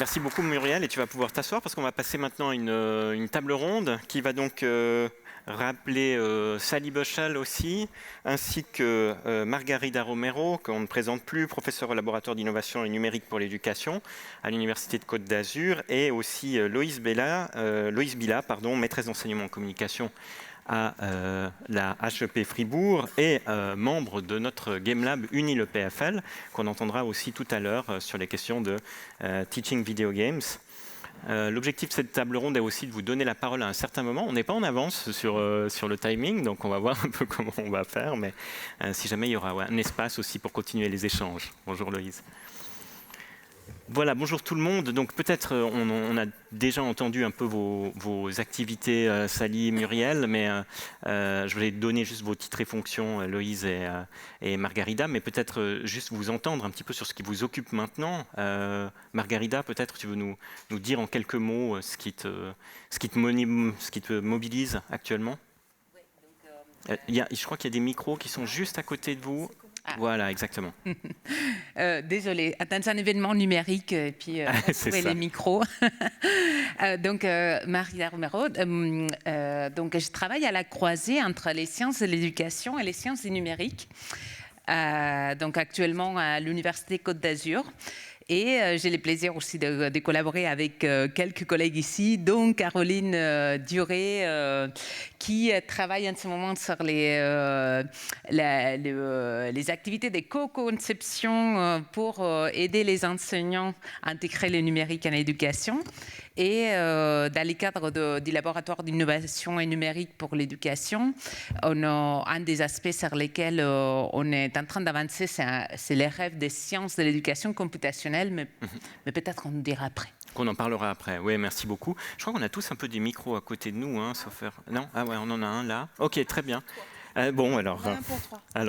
Merci beaucoup Muriel, et tu vas pouvoir t'asseoir parce qu'on va passer maintenant une table ronde qui va donc rappeler Sally Boschal aussi, ainsi que Margarida Romero, qu'on ne présente plus, professeure au laboratoire d'innovation et numérique pour l'éducation à l'Université de Côte d'Azur, et aussi Loïs Bila, maîtresse d'enseignement en communication à la HEP Fribourg et membre de notre Game Lab Uni le PFL, qu'on entendra aussi tout à l'heure sur les questions de Teaching Video Games. L'objectif de cette table ronde est aussi de vous donner la parole à un certain moment. On n'est pas en avance sur le timing, donc on va voir un peu comment on va faire, mais si jamais il y aura un espace aussi pour continuer les échanges. Bonjour Loïse. Voilà, bonjour tout le monde. Donc peut-être on a déjà entendu un peu vos activités, Sally et Muriel, mais je voulais donner juste vos titres et fonctions, Loïse et Margarida, mais peut-être juste vous entendre un petit peu sur ce qui vous occupe maintenant. Margarida, peut-être tu veux nous dire en quelques mots ce qui te mobilise actuellement. Je crois qu'il y a des micros qui sont juste à côté de vous. Ah. Voilà, exactement. Désolée, dans un événement numérique, et puis trouver les micros. Donc, Margarida Romero, donc je travaille à la croisée entre les sciences de l'éducation et les sciences du numérique. Donc actuellement à l'Université Côte d'Azur. Et j'ai le plaisir aussi de collaborer avec quelques collègues ici, dont Caroline Duré, qui travaille en ce moment sur les activités de co-conception pour aider les enseignants à intégrer le numérique en éducation. Et dans le cadre du laboratoire d'innovation et numérique pour l'éducation, un des aspects sur lesquels on est en train d'avancer, c'est les rêves des sciences de l'éducation computationnelle, mais peut-être on nous dira après. Qu'on en parlera après. Oui, merci beaucoup. Je crois qu'on a tous un peu des micros à côté de nous, hein, sauf faire... Non ? Ah ouais, on en a un là. Ok, très bien. Bon, alors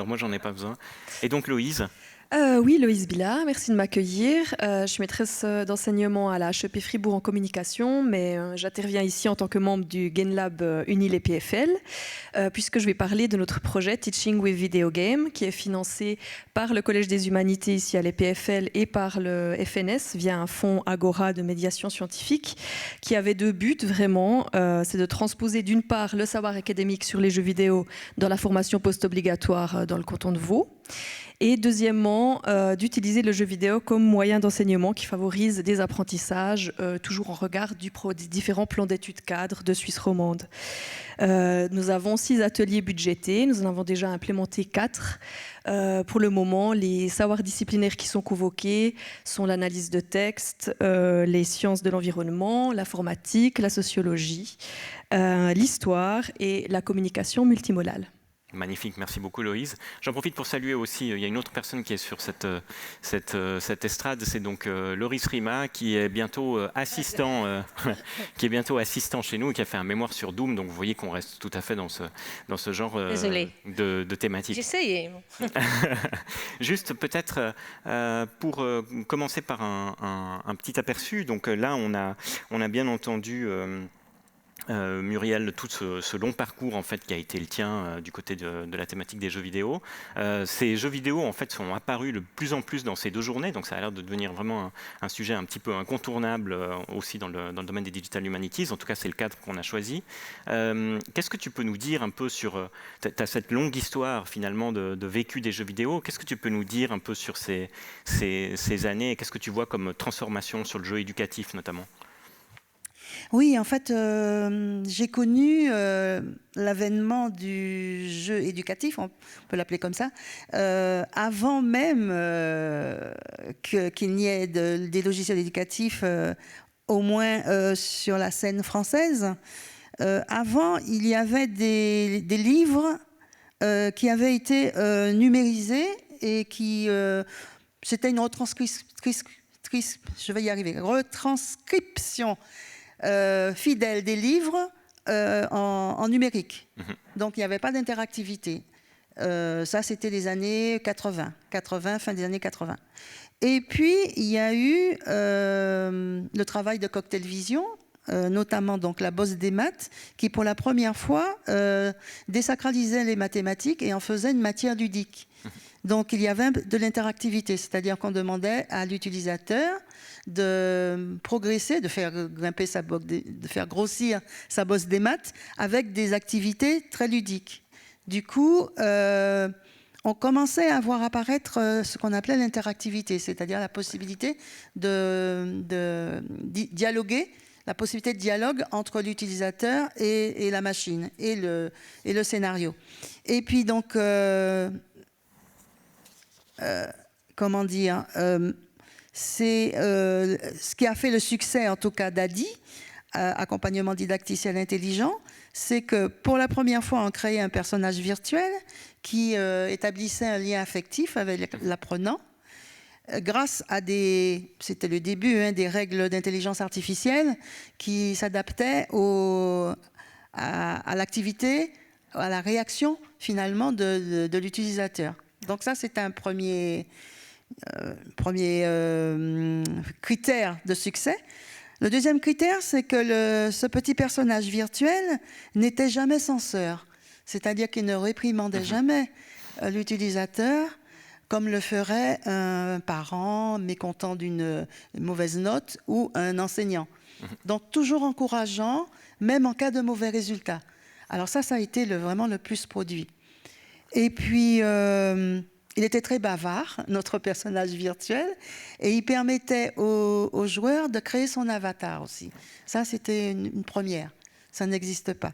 moi, j'en ai pas besoin. Et donc, Loïse ? Oui, Loïs Bila, merci de m'accueillir. Je suis maîtresse d'enseignement à la HEP Fribourg en communication, mais j'interviens ici en tant que membre du Game Lab Uni les PFL, puisque je vais parler de notre projet Teaching with Video Game, qui est financé par le Collège des Humanités ici à l'EPFL et par le FNS via un fonds Agora de médiation scientifique, qui avait deux buts vraiment. C'est de transposer d'une part le savoir académique sur les jeux vidéo dans la formation post-obligatoire dans le canton de Vaud, et deuxièmement, d'utiliser le jeu vidéo comme moyen d'enseignement qui favorise des apprentissages, toujours en regard des différents plans d'études cadres de Suisse romande. Nous avons 6 ateliers budgétés, nous en avons déjà implémenté 4. Pour le moment, les savoirs disciplinaires qui sont convoqués sont l'analyse de texte, les sciences de l'environnement, l'informatique, la sociologie, l'histoire et la communication multimodale. Magnifique, merci beaucoup Loïse. J'en profite pour saluer aussi, il y a une autre personne qui est sur cette estrade, c'est donc Loris Rima, qui est bientôt assistant chez nous, et qui a fait un mémoire sur Doom, donc vous voyez qu'on reste tout à fait dans ce genre de thématique. J'essayais. Juste peut-être pour commencer par un petit aperçu, donc là on a bien entendu Muriel, tout ce long parcours en fait qui a été le tien du côté de la thématique des jeux vidéo. Ces jeux vidéo en fait sont apparus de plus en plus dans ces 2 journées, donc ça a l'air de devenir vraiment un sujet un petit peu incontournable aussi dans le domaine des Digital Humanities. En tout cas, c'est le cadre qu'on a choisi. Qu'est-ce que tu peux nous dire un peu sur t'as cette longue histoire finalement de vécu des jeux vidéo. Qu'est-ce que tu peux nous dire un peu sur ces années et qu'est-ce que tu vois comme transformation sur le jeu éducatif notamment? Oui, en fait, j'ai connu l'avènement du jeu éducatif, on peut l'appeler comme ça, avant même qu'il n'y ait des logiciels éducatifs, au moins sur la scène française. Avant, il y avait des livres qui avaient été numérisés et qui... c'était une retranscription fidèle des livres en numérique. Donc il n'y avait pas d'interactivité. Ça, c'était les années 80, fin des années 80. Et puis, il y a eu le travail de Cocktail Vision, notamment donc la Bosse des maths, qui pour la première fois désacralisait les mathématiques et en faisait une matière ludique. Donc il y avait de l'interactivité, c'est-à-dire qu'on demandait à l'utilisateur de progresser, de faire grimper de faire grossir sa bosse des maths avec des activités très ludiques. Du coup, on commençait à voir apparaître ce qu'on appelait l'interactivité, c'est-à-dire la possibilité de dialoguer, la possibilité de dialogue entre l'utilisateur et la machine et le scénario. Et puis donc, comment dire, c'est ce qui a fait le succès, en tout cas, d'ADDIE, accompagnement didacticiel intelligent, c'est que pour la première fois, on créait un personnage virtuel qui établissait un lien affectif avec l'apprenant grâce à c'était le début, des règles d'intelligence artificielle qui s'adaptaient à l'activité, à la réaction finalement de l'utilisateur. Donc ça, c'est un premier critère de succès. Le deuxième critère, c'est que ce petit personnage virtuel n'était jamais censeur, c'est-à-dire qu'il ne réprimandait jamais l'utilisateur comme le ferait un parent mécontent d'une mauvaise note ou un enseignant. Donc toujours encourageant, même en cas de mauvais résultats. Alors ça a été vraiment le plus produit. Et puis, il était très bavard, notre personnage virtuel, et il permettait aux joueurs de créer son avatar aussi. Ça, c'était une première. Ça n'existe pas.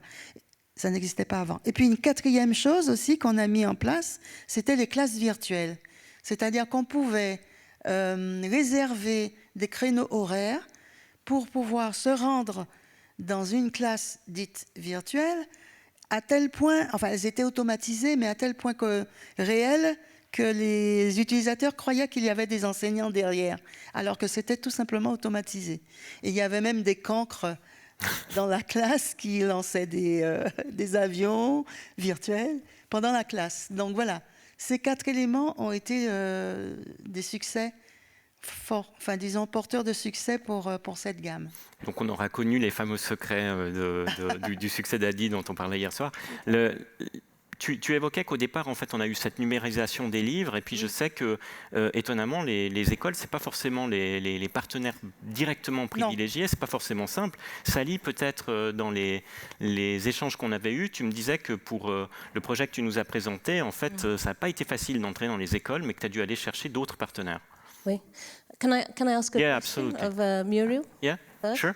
Ça n'existait pas avant. Et puis, une quatrième chose aussi qu'on a mis en place, c'était les classes virtuelles. C'est-à-dire qu'on pouvait réserver des créneaux horaires pour pouvoir se rendre dans une classe dite virtuelle à tel point, enfin, elles étaient automatisées, mais à tel point réelles que les utilisateurs croyaient qu'il y avait des enseignants derrière, alors que c'était tout simplement automatisé. Et il y avait même des cancres dans la classe qui lançaient des avions virtuels pendant la classe. Donc voilà, ces 4 éléments ont été des succès forts, enfin disons porteurs de succès pour cette gamme. Donc on aura connu les fameux secrets du succès d'ADDIE dont on parlait hier soir. Tu évoquais qu'au départ, en fait, on a eu cette numérisation des livres, et puis je sais que, étonnamment, les écoles, c'est pas forcément les partenaires directement privilégiés, c'est pas forcément simple. Sally, peut-être dans les échanges qu'on avait eus, tu me disais que pour le projet que tu nous as présenté, en fait, ça n'a pas été facile d'entrer dans les écoles, mais que tu as dû aller chercher d'autres partenaires. Oui. Can I ask a question absolutely. of Muriel? Yeah, sure.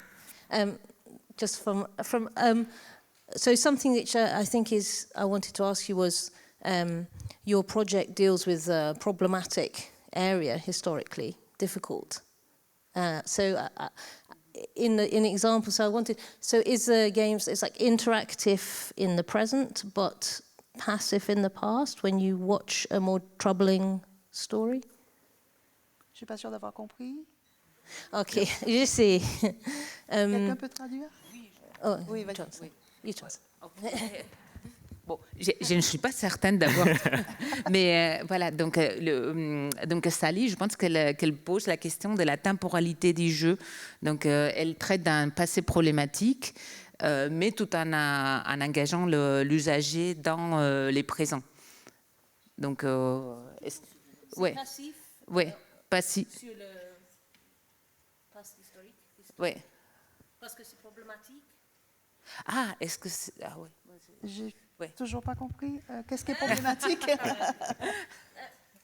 Just so something which I think I wanted to ask you was your project deals with a problematic area historically, difficult. In the example, is the games, it's like interactive in the present, but passive in the past when you watch a more troubling story? Je suis pas sûre d'avoir compris. Ok, je sais. Quelqu'un peut traduire? Oui, vas-y. Bon, je ne suis pas certaine d'avoir... Mais voilà, donc Sally, je pense qu'elle pose la question de la temporalité des jeux. Donc, elle traite d'un passé problématique, mais tout en engageant l'usager dans les présents. Donc, c'est passif. Oui, passif. Sur le passé historique. Oui. Parce que c'est problématique. Ah, est-ce que c'est... Ah oui. J'ai toujours pas compris. Qu'est-ce qui est problématique?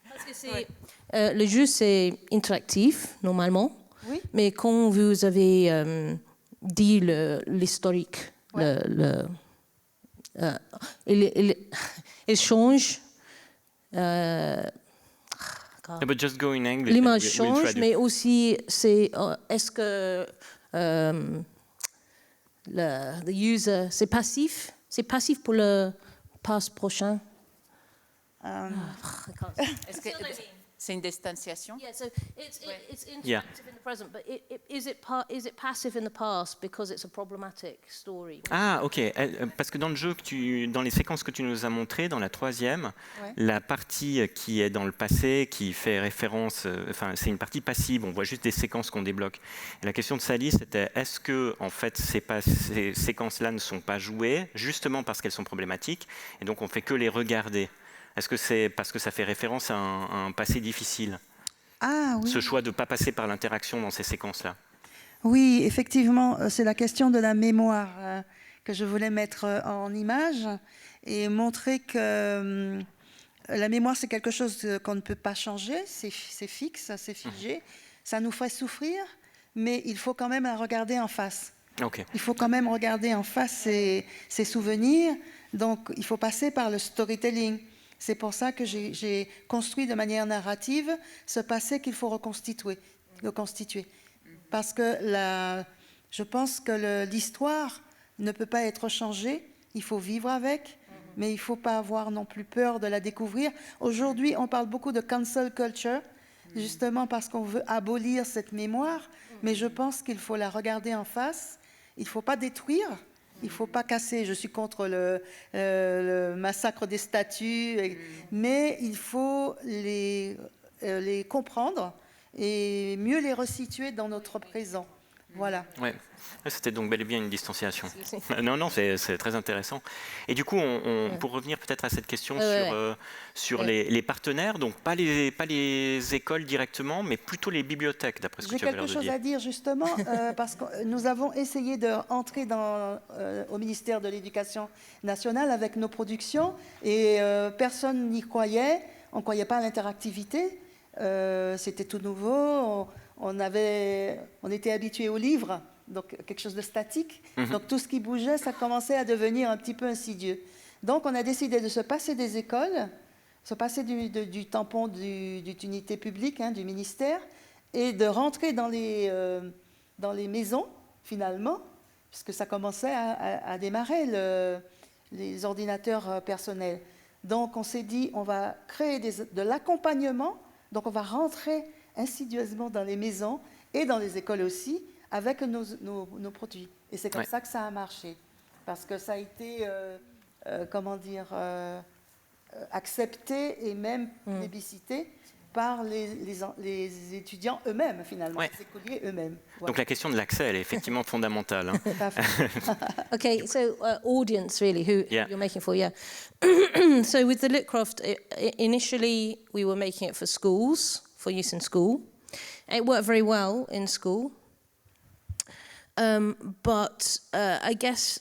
Parce que le jeu, c'est interactif, normalement. Oui. Mais quand vous avez dit l'historique, il change. But just go in English. L'image change, mais aussi, est-ce que le user, c'est passif? C'est passif pour le pass prochain? C'est une distanciation. Yeah, so it's interactive in the present, but is it passive in the past because it's a problematic story? Ah, ok. Parce que dans le jeu, dans les séquences que tu nous as montrées, dans la 3e, la partie qui est dans le passé, qui fait référence, c'est une partie passive. On voit juste des séquences qu'on débloque. Et la question de Sally, c'était est-ce que, en fait, ces séquences-là ne sont pas jouées justement parce qu'elles sont problématiques, et donc on fait que les regarder? Est-ce que c'est parce que ça fait référence à un passé difficile? Ah oui. Ce choix de ne pas passer par l'interaction dans ces séquences-là. Oui, effectivement, c'est la question de la mémoire que je voulais mettre en image et montrer que la mémoire, c'est quelque chose qu'on ne peut pas changer, c'est fixe, c'est figé, ça nous fait souffrir, mais il faut quand même la regarder en face. Okay. Il faut quand même regarder en face ses souvenirs, donc il faut passer par le storytelling. C'est pour ça que j'ai construit de manière narrative ce passé qu'il faut reconstituer. Parce que je pense que l'histoire ne peut pas être changée, il faut vivre avec, mais il ne faut pas avoir non plus peur de la découvrir. Aujourd'hui, on parle beaucoup de cancel culture, justement parce qu'on veut abolir cette mémoire, mais je pense qu'il faut la regarder en face, il ne faut pas détruire. Il ne faut pas casser, je suis contre le massacre des statues, mais il faut les comprendre et mieux les resituer dans notre présent. Voilà. Ouais. C'était donc bel et bien une distanciation. Non, c'est très intéressant. Et du coup, pour revenir peut-être à cette question sur les partenaires, donc pas les écoles directement, mais plutôt les bibliothèques, d'après ce que tu avais l'air de dire. J'ai quelque chose à dire justement, parce que nous avons essayé d'entrer au ministère de l'Éducation nationale avec nos productions, et personne n'y croyait, on ne croyait pas à l'interactivité, c'était tout nouveau, on était habitué au livre, donc quelque chose de statique. Donc tout ce qui bougeait, ça commençait à devenir un petit peu insidieux. Donc on a décidé de se passer des écoles, se passer du tampon d'utilité publique, du ministère, et de rentrer dans les maisons, finalement, puisque ça commençait à démarrer les ordinateurs personnels. Donc on s'est dit, on va créer de l'accompagnement, donc on va rentrer insidieusement dans les maisons et dans les écoles aussi, avec nos produits. Et c'est comme ça que ça a marché. Parce que ça a été, accepté et même plébiscité par les étudiants eux-mêmes, finalement, les écoliers eux-mêmes. Voilà. Donc la question de l'accès, elle est effectivement fondamentale. Okay, so audience, really, who you're making for, So with the Litcroft, initially we were making it for schools, for use in school. It worked very well in school. But I guess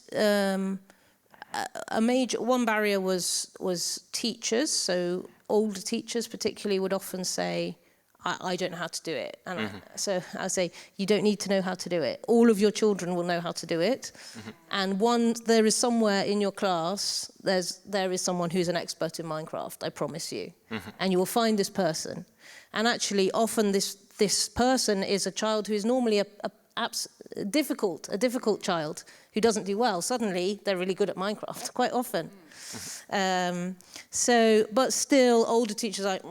one barrier was teachers. So older teachers particularly would often say, I don't know how to do it. And so I say, you don't need to know how to do it. All of your children will know how to do it. And there is somewhere in your class, there is someone who's an expert in Minecraft, I promise you. And you will find this person. And actually, often this person is a child who is normally a difficult child who doesn't do well. Suddenly, they're really good at Minecraft, quite often. But still, older teachers are like,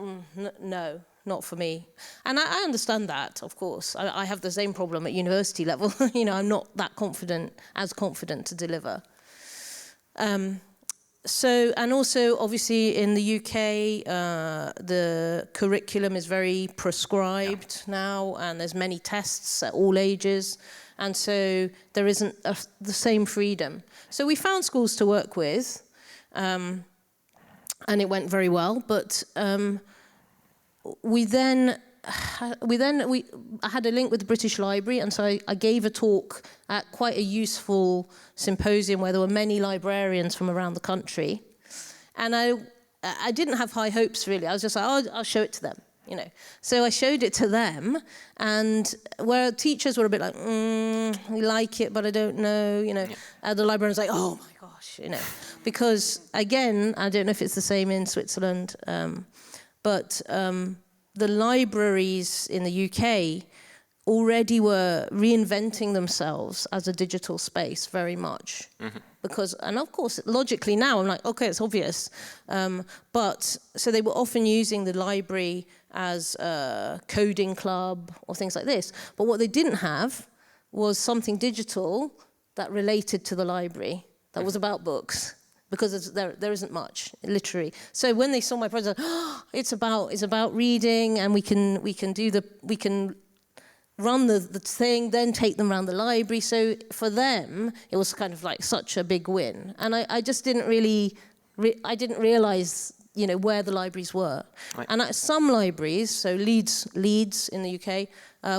no, not for me. And I understand that, of course. I have the same problem at university level. I'm not that as confident to deliver. And also, obviously, in the UK, the curriculum is very prescribed now, and there's many tests at all ages, and so there isn't the same freedom. So we found schools to work with, and it went very well. But I had a link with the British Library, and so I gave a talk at quite a useful symposium where there were many librarians from around the country. And I didn't have high hopes, really. I was just like, I'll show it to them, So I showed it to them, and where teachers were a bit like, we like it, but I don't know, The librarian was like, oh my gosh, Because, again, I don't know if it's the same in Switzerland, but the libraries in the UK already were reinventing themselves as a digital space very much. Because, and of course, logically now, I'm like, okay, it's obvious. But, so they were often using the library as a coding club or things like this. But what they didn't have was something digital that related to the library, that was about books. Because there isn't much literary. So when they saw my project, it's about reading, and we can run the thing, then take them around the library. So for them, it was kind of like such a big win. And I just didn't really, I didn't realize, you know, where the libraries were. Right. And some libraries, so Leeds in the UK,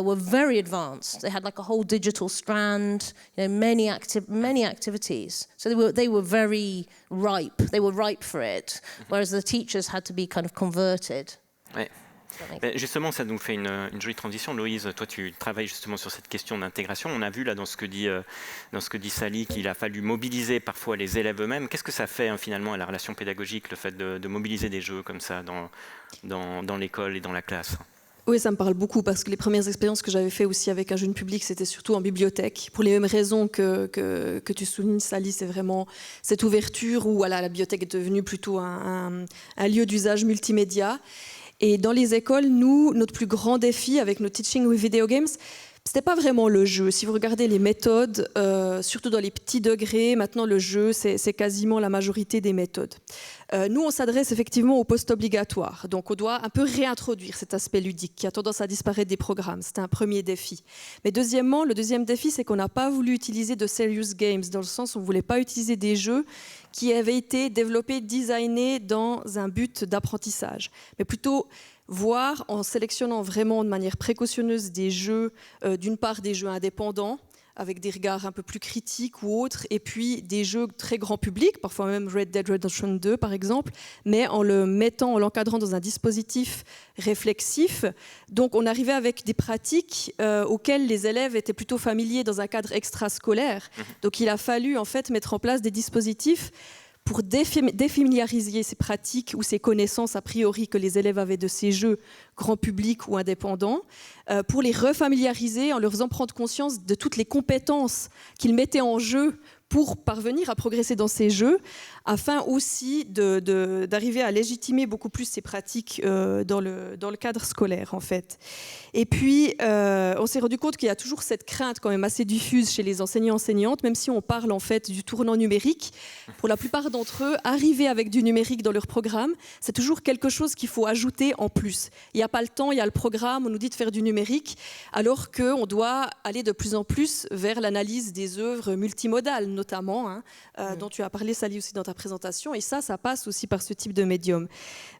were very advanced. They had like a whole digital strand, you know, many activities. So they were very ripe. They were ripe for it, whereas the teachers had to be kind of converted. Ouais. Justement, ça nous fait une jolie transition. Loïse, toi, tu travailles justement sur cette question d'intégration. On a vu là dans ce que dit Sally qu'il a fallu mobiliser parfois les élèves eux-mêmes. Qu'est-ce que ça fait finalement à la relation pédagogique, le fait de mobiliser des jeux comme ça dans l'école et dans la classe? Oui, ça me parle beaucoup parce que les premières expériences que j'avais faites aussi avec un jeune public, c'était surtout en bibliothèque. Pour les mêmes raisons que tu soulignes, Sally, c'est vraiment cette ouverture où voilà, la bibliothèque est devenue plutôt un lieu d'usage multimédia. Et dans les écoles, notre plus grand défi avec nos Teaching with Video Games, c'était pas vraiment le jeu. Si vous regardez les méthodes, surtout dans les petits degrés, maintenant le jeu, c'est quasiment la majorité des méthodes. Nous, on s'adresse effectivement au post-obligatoire. Donc, on doit un peu réintroduire cet aspect ludique qui a tendance à disparaître des programmes. C'était un premier défi. Mais deuxièmement, le deuxième défi, c'est qu'on n'a pas voulu utiliser de serious games, dans le sens où on ne voulait pas utiliser des jeux qui avaient été développés, designés dans un but d'apprentissage, mais plutôt voir en sélectionnant vraiment de manière précautionneuse des jeux, d'une part des jeux indépendants, avec des regards un peu plus critiques ou autres, et puis des jeux très grand public, parfois même Red Dead Redemption 2 par exemple, mais en l'encadrant dans un dispositif réflexif. Donc on arrivait avec des pratiques auxquelles les élèves étaient plutôt familiers dans un cadre extrascolaire. Donc il a fallu en fait mettre en place des dispositifs pour défamiliariser ces pratiques ou ces connaissances a priori que les élèves avaient de ces jeux grand public ou indépendants, pour les refamiliariser en leur faisant prendre conscience de toutes les compétences qu'ils mettaient en jeu pour parvenir à progresser dans ces jeux, afin aussi d'arriver à légitimer beaucoup plus ces pratiques dans le cadre scolaire, en fait. Et puis, on s'est rendu compte qu'il y a toujours cette crainte quand même assez diffuse chez les enseignants-enseignantes, même si on parle en fait du tournant numérique. Pour la plupart d'entre eux, arriver avec du numérique dans leur programme, c'est toujours quelque chose qu'il faut ajouter en plus. Il n'y a pas le temps, il y a le programme, on nous dit de faire du numérique, alors qu'on doit aller de plus en plus vers l'analyse des œuvres multimodales, notamment, dont tu as parlé, Sally, aussi dans ta présentation, et ça passe aussi par ce type de médium.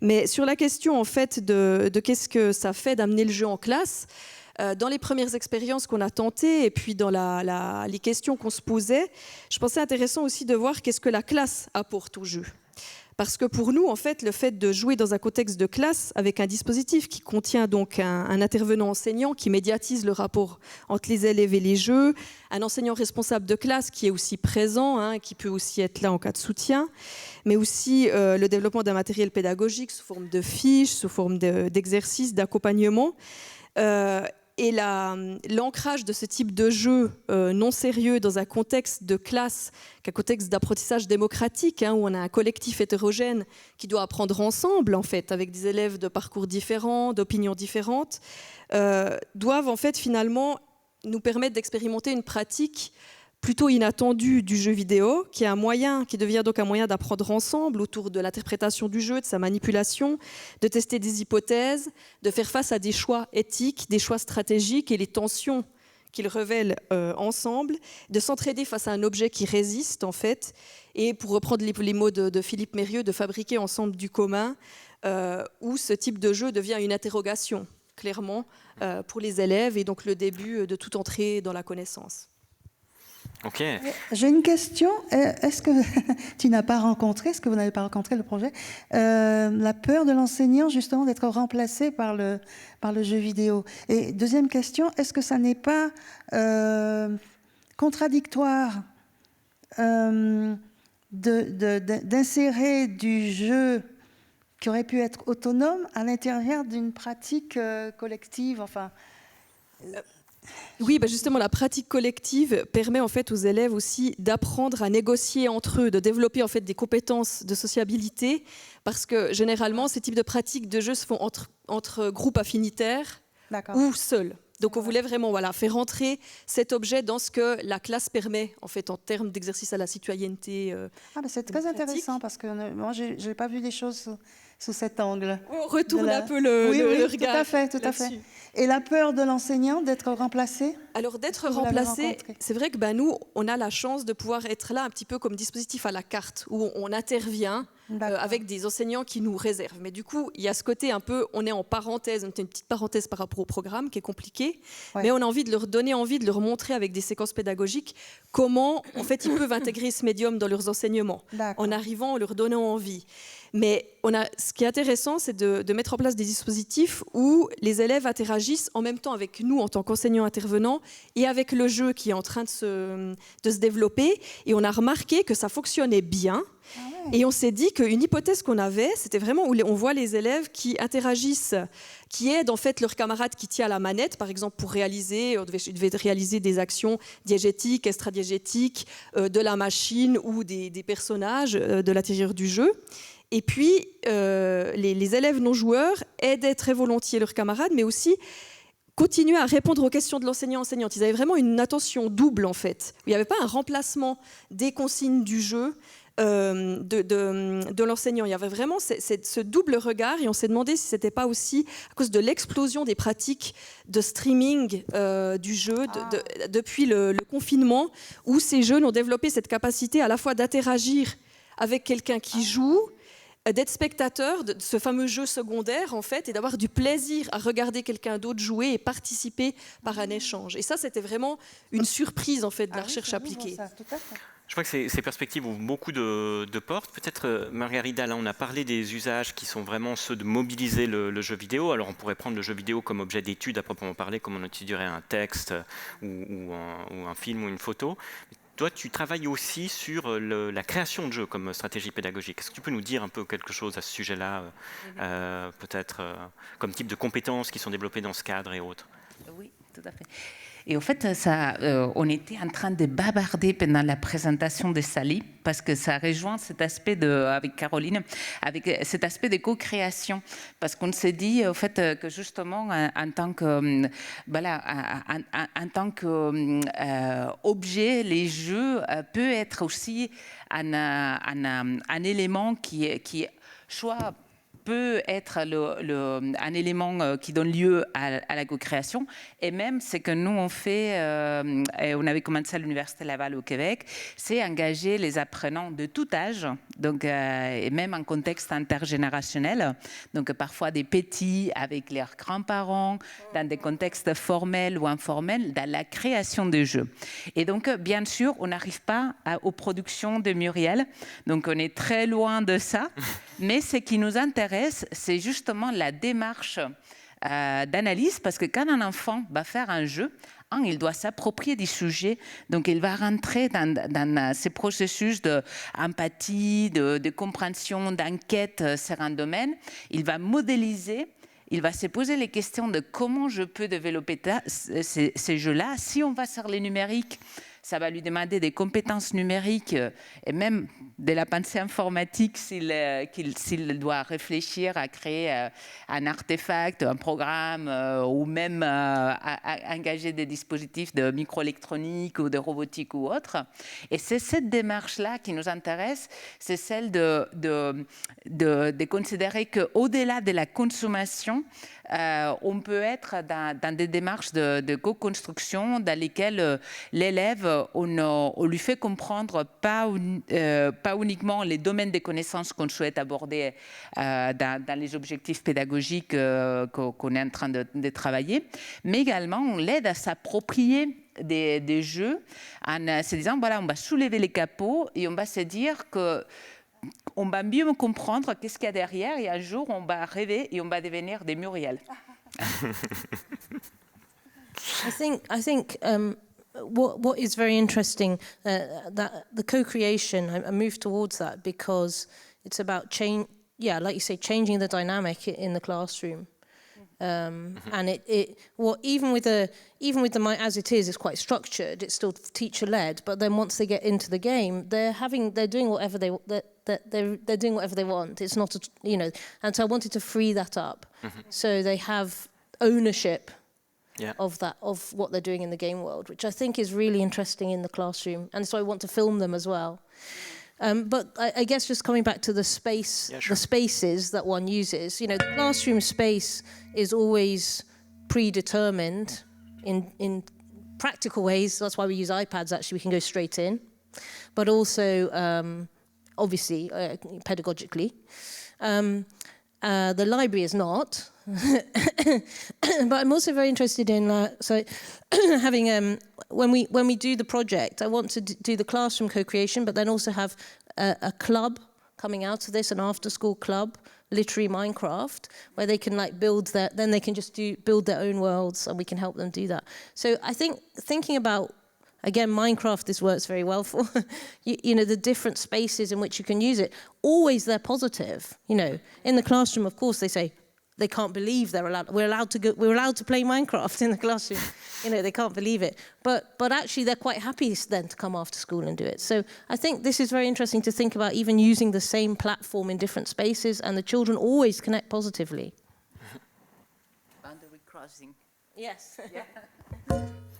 Mais sur la question, en fait, de qu'est-ce que ça fait d'amener le jeu en classe, dans les premières expériences qu'on a tentées, et puis dans les questions qu'on se posait, je pensais intéressant aussi de voir qu'est-ce que la classe apporte au jeu. Parce que pour nous, en fait, le fait de jouer dans un contexte de classe avec un dispositif qui contient donc un intervenant enseignant qui médiatise le rapport entre les élèves et les jeux, un enseignant responsable de classe qui est aussi présent, qui peut aussi être là en cas de soutien, mais aussi le développement d'un matériel pédagogique sous forme de fiches, sous forme d'exercices, d'accompagnement. Et l'ancrage de ce type de jeu non sérieux dans un contexte de classe, qu'un contexte d'apprentissage démocratique, où on a un collectif hétérogène qui doit apprendre ensemble, en fait, avec des élèves de parcours différents, d'opinions différentes, doivent en fait finalement nous permettre d'expérimenter une pratique plutôt inattendue du jeu vidéo, qui devient donc un moyen d'apprendre ensemble autour de l'interprétation du jeu, de sa manipulation, de tester des hypothèses, de faire face à des choix éthiques, des choix stratégiques et les tensions qu'ils révèlent ensemble, de s'entraider face à un objet qui résiste en fait, et pour reprendre les mots de Philippe Mérieux, de fabriquer ensemble du commun, où ce type de jeu devient une interrogation, clairement, pour les élèves, et donc le début de toute entrée dans la connaissance. Okay. J'ai une question. Est-ce que tu n'as pas rencontré, est-ce que vous n'avez pas rencontré le projet, la peur de l'enseignant justement d'être remplacé par le jeu vidéo? Et deuxième question, est-ce que ça n'est pas contradictoire d'insérer du jeu qui aurait pu être autonome à l'intérieur d'une pratique collective, enfin Oui, justement, la pratique collective permet en fait aux élèves aussi d'apprendre à négocier entre eux, de développer en fait des compétences de sociabilité, parce que généralement, ces types de pratiques de jeu se font entre groupes affinitaires ou seuls. Donc on voulait vraiment faire rentrer cet objet dans ce que la classe permet en fait en termes d'exercice à la citoyenneté. C'est très intéressant parce que moi j'ai pas vu les choses sous cet angle. On retourne un peu le regard. Tout à fait. Et la peur de l'enseignant d'être remplacé? Alors d'être remplacé, c'est vrai que nous, on a la chance de pouvoir être là un petit peu comme dispositif à la carte, où on intervient avec des enseignants qui nous réservent. Mais du coup, il y a ce côté un peu, on est en parenthèse, on est une petite parenthèse par rapport au programme qui est compliqué, mais on a envie de leur donner envie de leur montrer avec des séquences pédagogiques comment en fait ils peuvent intégrer ce médium dans leurs enseignements, en arrivant, en leur donnant envie. Mais ce qui est intéressant, c'est de mettre en place des dispositifs où les élèves interagissent en même temps avec nous en tant qu'enseignants intervenants et avec le jeu qui est en train de se développer. Et on a remarqué que ça fonctionnait bien. Et on s'est dit qu'une hypothèse qu'on avait, c'était vraiment où on voit les élèves qui interagissent, qui aident en fait leur camarade qui tient à la manette, par exemple pour réaliser, on devait réaliser des actions diégétiques, extradiégétiques, de la machine ou des personnages de l'intérieur du jeu. Et puis, les élèves non-joueurs aidaient très volontiers leurs camarades, mais aussi continuaient à répondre aux questions de l'enseignant-enseignante. Ils avaient vraiment une attention double, en fait. Il n'y avait pas un remplacement des consignes du jeu de l'enseignant. Il y avait vraiment ce double regard, et on s'est demandé si ce n'était pas aussi à cause de l'explosion des pratiques de streaming du jeu depuis le confinement, où ces jeunes ont développé cette capacité à la fois d'interagir avec quelqu'un qui joue, d'être spectateur de ce fameux jeu secondaire, en fait, et d'avoir du plaisir à regarder quelqu'un d'autre jouer et participer par un échange. Et ça, c'était vraiment une surprise, en fait, de la recherche appliquée. Ça, tout à fait. Je crois que ces perspectives ouvrent beaucoup de portes. Peut-être, Margarida, là, on a parlé des usages qui sont vraiment ceux de mobiliser le jeu vidéo. Alors, on pourrait prendre le jeu vidéo comme objet d'étude, à proprement parler, comme on étudierait un texte ou un film ou une photo. Toi, tu travailles aussi sur la création de jeux comme stratégie pédagogique. Est-ce que tu peux nous dire un peu quelque chose à ce sujet-là, peut-être comme type de compétences qui sont développées dans ce cadre et autres? Oui, tout à fait. Et en fait, on était en train de bavarder pendant la présentation de Sally, parce que ça rejoint cet aspect avec Caroline, avec cet aspect de co-création, parce qu'on s'est dit, en fait, que justement, en tant que objet, les jeux peut être aussi un élément qui soit peut être un élément qui donne lieu à la co-création. Et même ce que nous, on fait, et on avait commencé à l'Université Laval au Québec, c'est engager les apprenants de tout âge, donc, et même en contexte intergénérationnel, donc parfois des petits avec leurs grands-parents, dans des contextes formels ou informels, dans la création de jeux. Et donc, bien sûr, on n'arrive pas aux productions de Muriel, donc on est très loin de ça, mais ce qui nous intéresse, c'est justement la démarche d'analyse, parce que quand un enfant va faire un jeu, il doit s'approprier des sujets, donc il va rentrer dans ces processus d'empathie, de compréhension, d'enquête sur un domaine, il va modéliser. Il va se poser les questions de comment je peux développer ces jeux-là. Si on va sur les numériques, ça va lui demander des compétences numériques et même de la pensée informatique s'il doit réfléchir à créer un artefact, un programme ou même à engager des dispositifs de microélectronique ou de robotique ou autre. Et c'est cette démarche-là qui nous intéresse, c'est celle de considérer qu'au-delà de la consommation, on peut être dans des démarches de co-construction dans lesquelles l'élève, on lui fait comprendre pas uniquement les domaines des connaissances qu'on souhaite aborder dans les objectifs pédagogiques qu'on est en train de travailler, mais également on l'aide à s'approprier des jeux en se disant, voilà, on va soulever les capots et on va se dire que on va mieux comprendre qu'est-ce qu'il y a derrière, et un jour on va rêver et on va devenir des Muriel. I think what is very interesting, that the co-creation, I moved towards that because it's about change. Yeah, like you say, changing the dynamic in the classroom. And even with the mind as it is, it's quite structured. It's still teacher-led. But then once they get into the game, they're doing whatever they're doing whatever they want. It's not And so I wanted to free that up, so they have ownership of what they're doing in the game world, which I think is really interesting in the classroom. And so I want to film them as well. But I guess just coming back to the space, the spaces that one uses, the classroom space is always predetermined in practical ways. That's why we use iPads, actually, we can go straight in. But also, obviously, pedagogically. The library is not. But I'm also very interested in having when we do the project, I want to do the classroom co-creation, but then also have a club coming out of this, an after-school club, Literary Minecraft, where they can build their own worlds, and we can help them do that. So I think thinking about, again, Minecraft, this works very well for, the different spaces in which you can use it. Always they're positive. In the classroom, of course, they say they can't believe we're allowed to play Minecraft in the classroom. They can't believe it. But actually, they're quite happy then to come after school and do it. So I think this is very interesting to think about, even using the same platform in different spaces, and the children always connect positively. Boundary crossing. Yes. Yeah.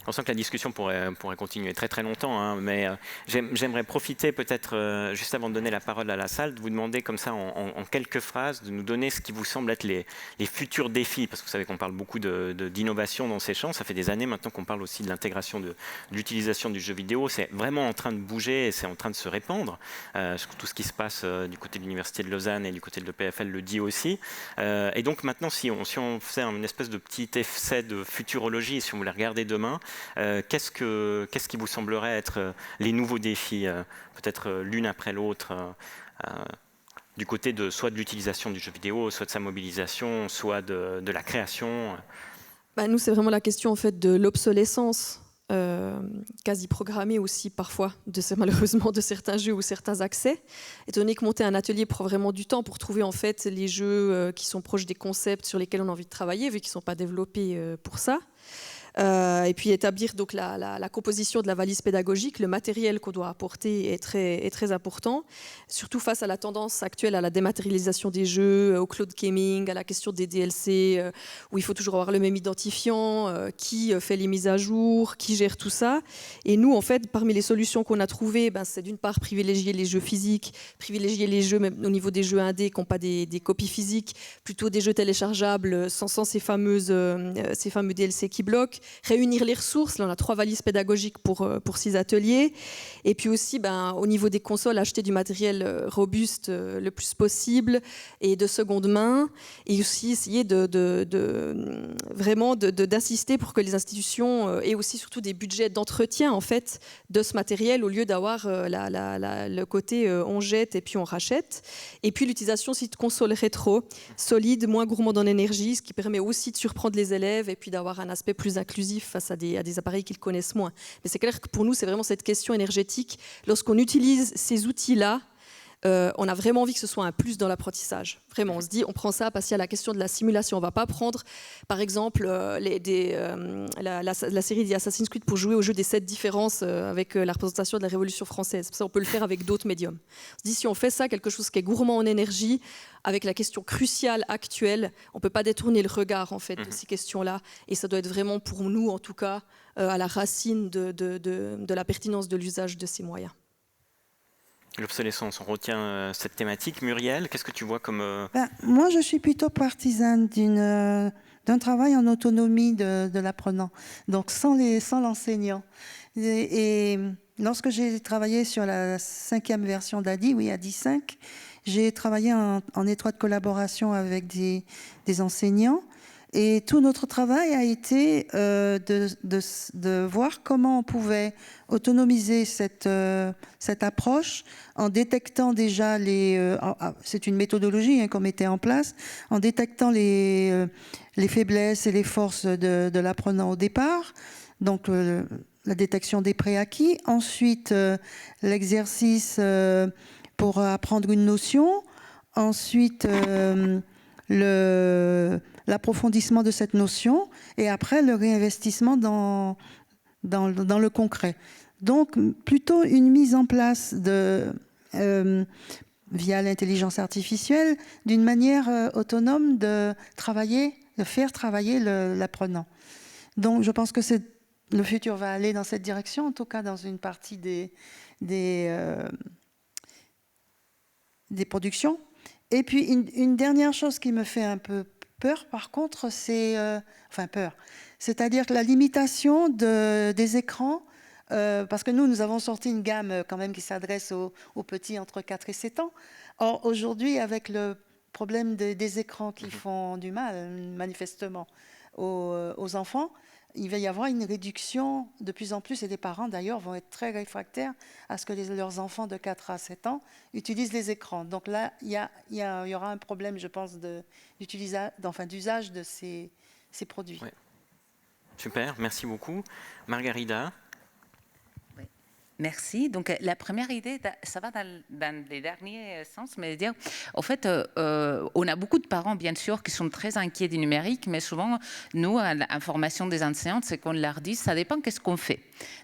On sent que la discussion pourrait continuer très très longtemps, hein, mais j'aimerais profiter peut-être, juste avant de donner la parole à la salle, de vous demander comme ça en quelques phrases, de nous donner ce qui vous semble être les futurs défis, parce que vous savez qu'on parle beaucoup d'innovation dans ces champs, ça fait des années maintenant qu'on parle aussi de l'intégration de l'utilisation du jeu vidéo, c'est vraiment en train de bouger et c'est en train de se répandre, tout ce qui se passe du côté de l'Université de Lausanne et du côté de l'EPFL le dit aussi, et donc maintenant si on faisait une espèce de petit essai de futurologie, et si on voulait regarder demain, qu'est-ce qui vous semblerait être les nouveaux défis, peut-être l'une après l'autre, du côté soit de l'utilisation du jeu vidéo, soit de sa mobilisation, soit de la création? Nous, c'est vraiment la question en fait de l'obsolescence quasi programmée aussi parfois, malheureusement, de certains jeux ou certains accès. Étant donné que monter un atelier prend vraiment du temps pour trouver en fait les jeux qui sont proches des concepts sur lesquels on a envie de travailler, vu qu'ils ne sont pas développés pour ça. Et puis établir donc la composition de la valise pédagogique, le matériel qu'on doit apporter est très important, surtout face à la tendance actuelle à la dématérialisation des jeux, au cloud gaming, à la question des DLC, où il faut toujours avoir le même identifiant, qui fait les mises à jour, qui gère tout ça. Et nous, en fait, parmi les solutions qu'on a trouvées, c'est d'une part privilégier les jeux physiques, privilégier les jeux, même au niveau des jeux indés qui n'ont pas des copies physiques, plutôt des jeux téléchargeables sans ces fameux DLC qui bloquent. Réunir les ressources, là on a 3 valises pédagogiques pour 6 ateliers, et puis aussi au niveau des consoles, acheter du matériel robuste le plus possible et de seconde main, et aussi essayer vraiment d'insister pour que les institutions aient aussi surtout des budgets d'entretien en fait de ce matériel, au lieu d'avoir le côté on jette et puis on rachète, et puis l'utilisation aussi de consoles rétro solides, moins gourmandes en énergie, ce qui permet aussi de surprendre les élèves et puis d'avoir un aspect plus inclusif face à des appareils qu'ils connaissent moins. Mais c'est clair que pour nous, c'est vraiment cette question énergétique. Lorsqu'on utilise ces outils-là, on a vraiment envie que ce soit un plus dans l'apprentissage. Vraiment, on se dit, on prend ça parce qu'il y a la question de la simulation. On ne va pas prendre, par exemple, la série des Assassin's Creed pour jouer au jeu des 7 différences avec la représentation de la Révolution française. Ça, on peut le faire avec d'autres médiums. On se dit, si on fait ça, quelque chose qui est gourmand en énergie, avec la question cruciale actuelle, on ne peut pas détourner le regard en fait, de ces questions-là. Et ça doit être vraiment, pour nous, en tout cas, à la racine de la pertinence de l'usage de ces moyens. L'obsolescence, on retient cette thématique. Muriel, qu'est-ce que tu vois comme... Moi, je suis plutôt partisane d'un travail en autonomie de l'apprenant, donc sans l'enseignant. Et lorsque j'ai travaillé sur la 5e version d'ADI, ADI 5, j'ai travaillé en étroite collaboration avec des enseignants. Et tout notre travail a été de voir comment on pouvait autonomiser cette approche en détectant déjà c'est une méthodologie qu'on mettait en place, en détectant les faiblesses et les forces de l'apprenant au départ, donc la détection des préacquis, ensuite l'exercice pour apprendre une notion, ensuite l'approfondissement de cette notion et après le réinvestissement dans le concret. Donc, plutôt une mise en place via l'intelligence artificielle, d'une manière autonome de faire travailler l'apprenant. Donc, je pense que le futur va aller dans cette direction, en tout cas dans une partie des productions. Et puis, une dernière chose qui me fait un peu peur, par contre, c'est-à-dire que la limitation des écrans, parce que nous avons sorti une gamme quand même qui s'adresse aux petits entre 4 et 7 ans. Or, aujourd'hui, avec le problème des écrans qui font du mal, manifestement, aux enfants, il va y avoir une réduction de plus en plus, et les parents d'ailleurs vont être très réfractaires à ce que leurs enfants de 4 à 7 ans utilisent les écrans. Donc là, il y aura un problème, je pense, d'usage de ces produits. Ouais. Super, merci beaucoup. Margarida. Merci. Donc, la première idée, ça va dans les derniers sens, mais dire, en fait, on a beaucoup de parents, bien sûr, qui sont très inquiets du numérique, mais souvent, nous, à l'information des enseignantes, c'est qu'on leur dit, ça dépend qu'est-ce qu'on fait.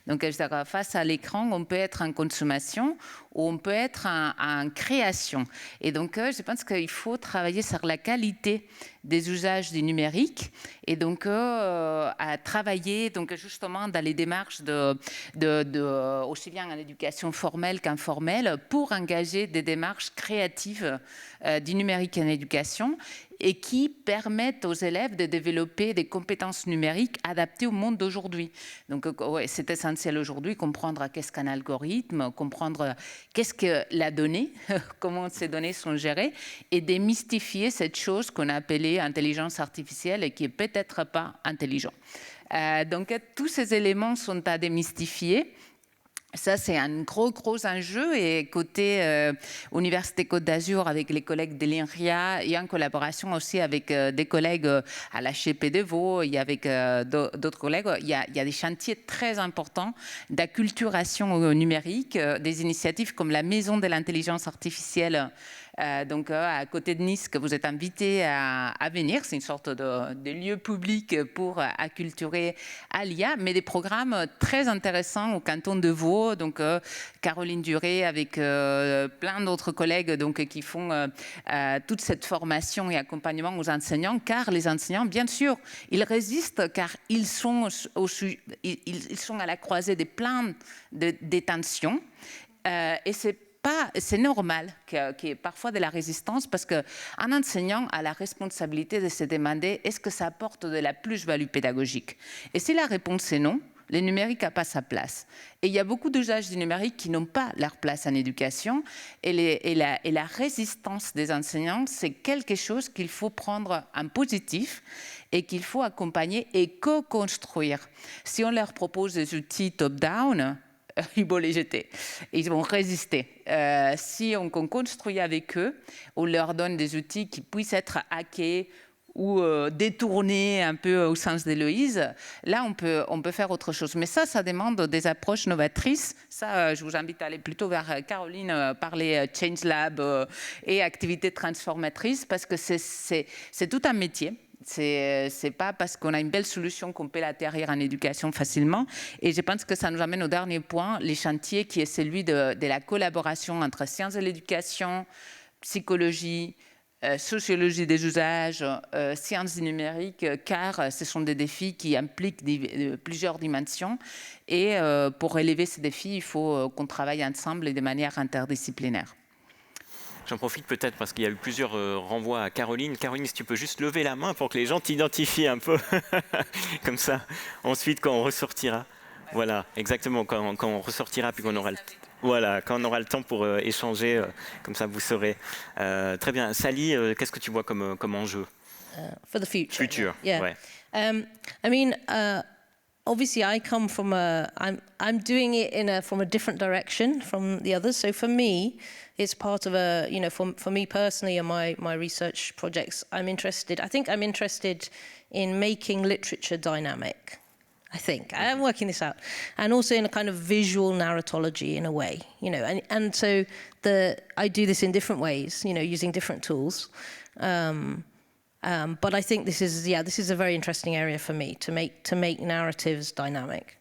Donc, face à l'écran, on peut être en consommation ou on peut être en création. Et donc, je pense qu'il faut travailler sur la qualité des usages du numérique et donc à travailler donc justement dans les démarches aussi bien en éducation formelle qu'informelle pour engager des démarches créatives du numérique en éducation et qui permettent aux élèves de développer des compétences numériques adaptées au monde d'aujourd'hui. Donc, ouais, c'est essentiel aujourd'hui, comprendre qu'est-ce qu'un algorithme, comprendre qu'est-ce que la donnée, comment ces données sont gérées, et démystifier cette chose qu'on a appelée intelligence artificielle et qui n'est peut-être pas intelligente. Donc, tous ces éléments sont à démystifier. Ça, c'est un gros enjeu et côté Université Côte d'Azur avec les collègues de l'INRIA et en collaboration aussi avec des collègues à l'HEP de Vaud et avec d'autres collègues, il y a des chantiers très importants d'acculturation au numérique, des initiatives comme la Maison de l'intelligence artificielle donc à côté de Nice, que vous êtes invités à venir. C'est une sorte de lieu public pour acculturer à l'IA, mais des programmes très intéressants au canton de Vaud. Donc Caroline Duré avec plein d'autres collègues donc, qui font toute cette formation et accompagnement aux enseignants, car les enseignants, bien sûr, ils résistent car ils sont à la croisée des plans des tensions et c'est normal qu'il y ait parfois de la résistance parce qu'un enseignant a la responsabilité de se demander est-ce que ça apporte de la plus-value pédagogique. Et si la réponse est non, le numérique n'a pas sa place. Et il y a beaucoup d'usages du numérique qui n'ont pas leur place en éducation. Et la résistance des enseignants, c'est quelque chose qu'il faut prendre en positif et qu'il faut accompagner et co-construire. Si on leur propose des outils top-down, ils vont les jeter, ils vont résister. Si on construit avec eux, on leur donne des outils qui puissent être hackés ou détournés un peu au sens d'Héloïse, là on peut faire autre chose. Mais ça demande des approches novatrices. Ça, je vous invite à aller plutôt vers Caroline, parler Change Lab et activités transformatrices, parce que c'est tout un métier. C'est pas parce qu'on a une belle solution qu'on peut l'atterrir en éducation facilement. Et je pense que ça nous amène au dernier point, les chantiers, qui est celui de la collaboration entre sciences de l'éducation, psychologie, sociologie des usages, sciences du numérique, car ce sont des défis qui impliquent plusieurs dimensions. Et pour relever ces défis, il faut qu'on travaille ensemble et de manière interdisciplinaire. J'en profite peut-être parce qu'il y a eu plusieurs renvois à Caroline. Caroline, si tu peux juste lever la main pour que les gens t'identifient un peu. Comme ça, ensuite, quand on ressortira. Voilà, exactement, quand on ressortira, puis qu'on aura quand on aura le temps pour échanger, comme ça vous saurez. Très bien. Sally, qu'est-ce que tu vois comme enjeu? For the future. Yeah. Ouais. I mean, obviously, I come from I'm doing it from a different direction from the others. So for me, it's part of for me personally and my research projects, I think I'm interested in making literature dynamic. I'm working this out, and also in a kind of visual narratology in a way, and so I do this in different ways, using different tools. But I think this is a very interesting area for me to make narratives dynamic.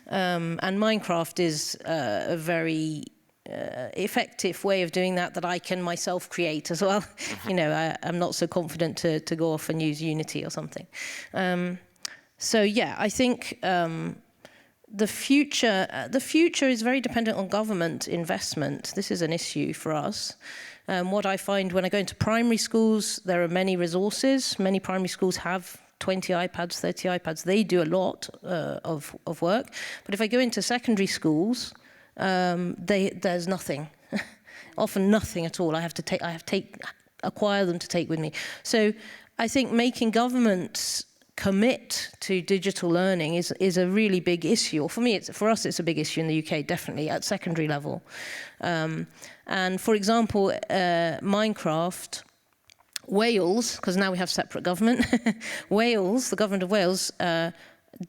And Minecraft is a very effective way of doing that I can myself create as well. You know, I'm not so confident to go off and use Unity or something. So yeah, I think the future is very dependent on government investment. This is an issue for us. What I find when I go into primary schools, there are many resources. Many primary schools have 20 iPads, 30 iPads. They do a lot of work. But if I go into secondary schools, there's nothing, often nothing at all. I have to acquire them to take with me. So I think making governments commit to digital learning is a really big issue. Or for us, it's a big issue in the UK, definitely at secondary level. And for example, Minecraft, Wales, because now we have separate government, Wales, the government of Wales,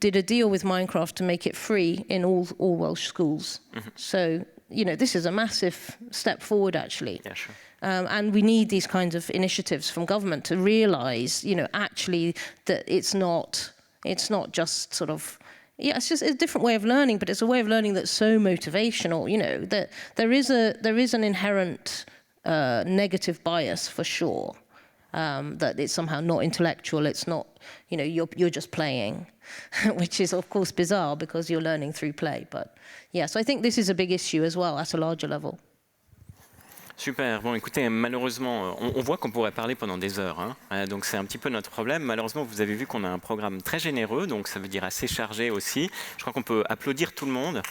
did a deal with Minecraft to make it free in all Welsh schools. So, you know, this is a massive step forward, actually. Yeah, sure. And we need these kinds of initiatives from government to realise, you know, actually that it's not just sort of, yeah, it's just a different way of learning, but it's a way of learning that's so motivational, you know, that there is an inherent negative bias for sure, that it's somehow not intellectual, it's not, you know, you're just playing, which is of course bizarre because you're learning through play. But yeah, so I think this is a big issue as well at a larger level. Super. Bon, écoutez, malheureusement, on voit qu'on pourrait parler pendant des heures. Hein. Donc, c'est un petit peu notre problème. Malheureusement, vous avez vu qu'on a un programme très généreux, donc ça veut dire assez chargé aussi. Je crois qu'on peut applaudir tout le monde.